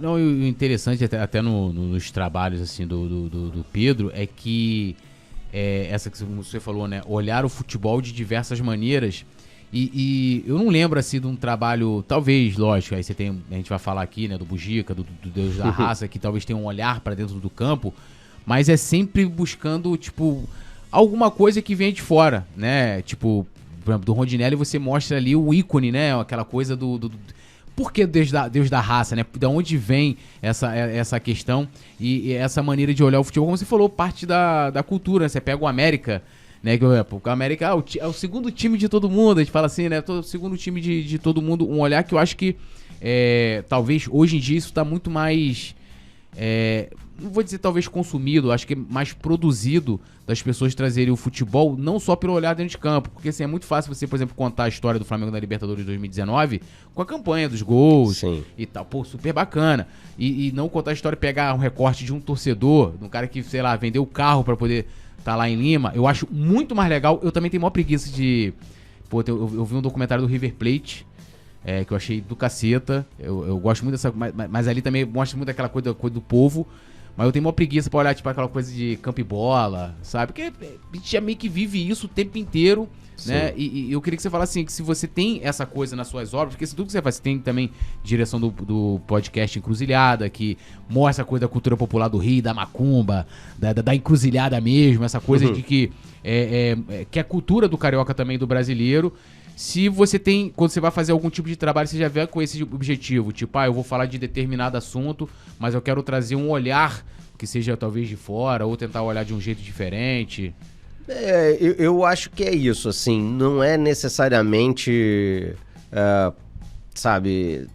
Não, e o interessante até nos trabalhos assim do Pedro é que essa que você falou, né? Olhar o futebol de diversas maneiras. E eu não lembro assim de um trabalho, talvez, lógico, aí a gente vai falar aqui, né, do Bugica, do Deus da Raça, que talvez tenha um olhar pra dentro do campo, mas é sempre buscando, tipo, alguma coisa que vem de fora, né? Tipo, por exemplo, do Rondinelli você mostra ali o ícone, né? Aquela coisa por que Deus da Raça, né? Da onde vem essa questão e essa maneira de olhar o futebol, como você falou, parte da cultura, né? Você pega o América, né? O América é o segundo time de todo mundo, a gente fala assim, né? O segundo time de todo mundo, um olhar que eu acho que talvez hoje em dia isso tá muito mais... não vou dizer talvez consumido, acho que é mais produzido das pessoas trazerem o futebol, não só pelo olhar dentro de campo, porque assim, é muito fácil você, por exemplo, contar a história do Flamengo na Libertadores de 2019 com a campanha dos gols. Sim. E tal, pô, super bacana, e não contar a história, pegar um recorte de um torcedor, de um cara que, sei lá, vendeu o carro pra poder estar lá em Lima, eu acho muito mais legal. Eu também tenho maior preguiça de... Pô, eu vi um documentário do River Plate, que eu achei do caceta, eu gosto muito dessa, mas ali também mostra muito aquela coisa do povo, mas eu tenho uma preguiça pra olhar, tipo, aquela coisa de campo e bola, sabe? Porque a gente já meio que vive isso o tempo inteiro, sim, né? E eu queria que você falasse assim, que se você tem essa coisa nas suas obras, porque tudo que você faz, você tem também direção do podcast Encruzilhada, que mostra a coisa da cultura popular do Rio, da macumba, da encruzilhada mesmo, essa coisa de que é a cultura do carioca também, do brasileiro. Se você tem, quando você vai fazer algum tipo de trabalho, você já vê com esse objetivo, tipo, eu vou falar de determinado assunto, mas eu quero trazer um olhar que seja talvez de fora, ou tentar olhar de um jeito diferente. Eu acho que é isso, assim, não é necessariamente, sabe,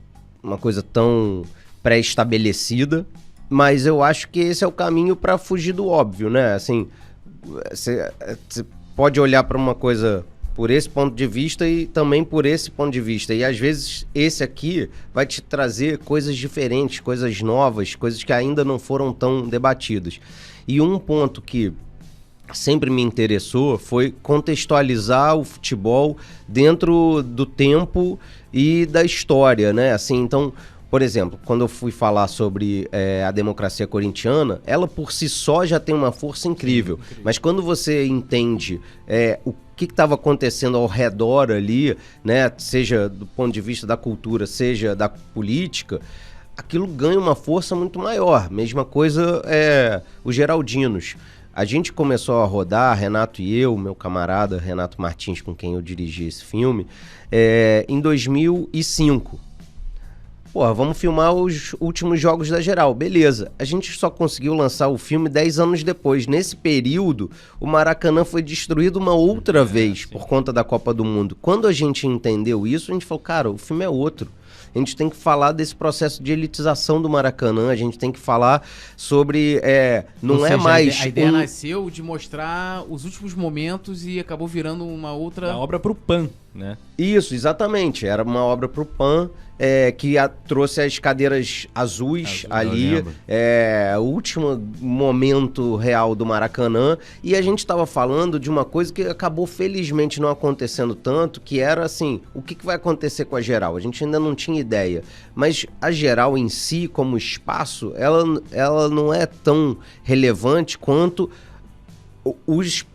uma coisa tão pré-estabelecida, mas eu acho que esse é o caminho para fugir do óbvio, né? Assim, você pode olhar para uma coisa por esse ponto de vista e também por esse ponto de vista. E às vezes esse aqui vai te trazer coisas diferentes, coisas novas, coisas que ainda não foram tão debatidas. E um ponto que sempre me interessou foi contextualizar o futebol dentro do tempo e da história, né? Assim, então, por exemplo, quando eu fui falar sobre a democracia corintiana, ela por si só já tem uma força incrível. Sim, incrível. Mas quando você entende o que estava acontecendo ao redor ali, né, seja do ponto de vista da cultura, seja da política, aquilo ganha uma força muito maior. Mesma coisa os Geraldinos. A gente começou a rodar, Renato e eu, meu camarada Renato Martins, com quem eu dirigi esse filme, em 2005. Pô, vamos filmar os últimos jogos da Geral, beleza. A gente só conseguiu lançar o filme 10 anos depois. Nesse período, o Maracanã foi destruído uma outra vez por conta da Copa do Mundo. Quando a gente entendeu isso, a gente falou, cara, o filme é outro. A gente tem que falar desse processo de elitização do Maracanã, a gente tem que falar sobre... não é mais... A ideia nasceu de mostrar os últimos momentos e acabou virando uma outra... Uma obra pro PAN, né? Isso, exatamente. Era uma obra pro PAN, que trouxe as cadeiras azuis ali, o último momento real do Maracanã, e a gente estava falando de uma coisa que acabou felizmente não acontecendo tanto, que era assim, o que vai acontecer com a Geral? A gente ainda não tinha ideia, mas a Geral em si, como espaço, ela não é tão relevante quanto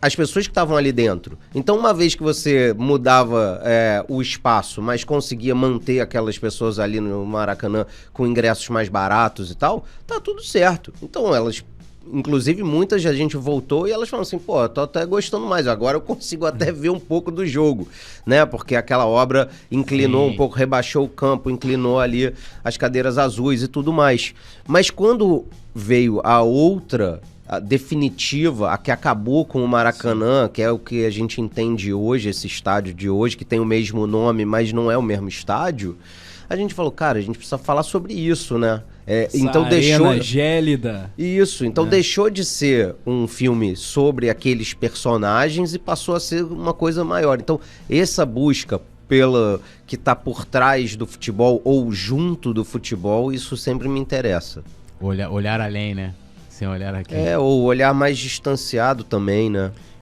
as pessoas que estavam ali dentro. Então, uma vez que você mudava o espaço, mas conseguia manter aquelas pessoas ali no Maracanã com ingressos mais baratos e tal, tá tudo certo. Então, elas... Inclusive, muitas a gente voltou e elas falam assim, pô, tô até gostando mais, agora eu consigo até ver um pouco do jogo, né? Porque aquela obra inclinou um pouco, rebaixou o campo, inclinou ali as cadeiras azuis e tudo mais. Mas quando veio a outra... a definitiva, a que acabou com o Maracanã, que é o que a gente entende hoje, esse estádio de hoje, que tem o mesmo nome, mas não é o mesmo estádio, a gente falou, cara, a gente precisa falar sobre isso, né? Então arena gélida. Isso, então deixou de ser um filme sobre aqueles personagens e passou a ser uma coisa maior. Então, essa busca pela que tá por trás do futebol ou junto do futebol, isso sempre me interessa. Olhar além, né? Sem olhar aqui. Ou olhar mais distanciado também, né?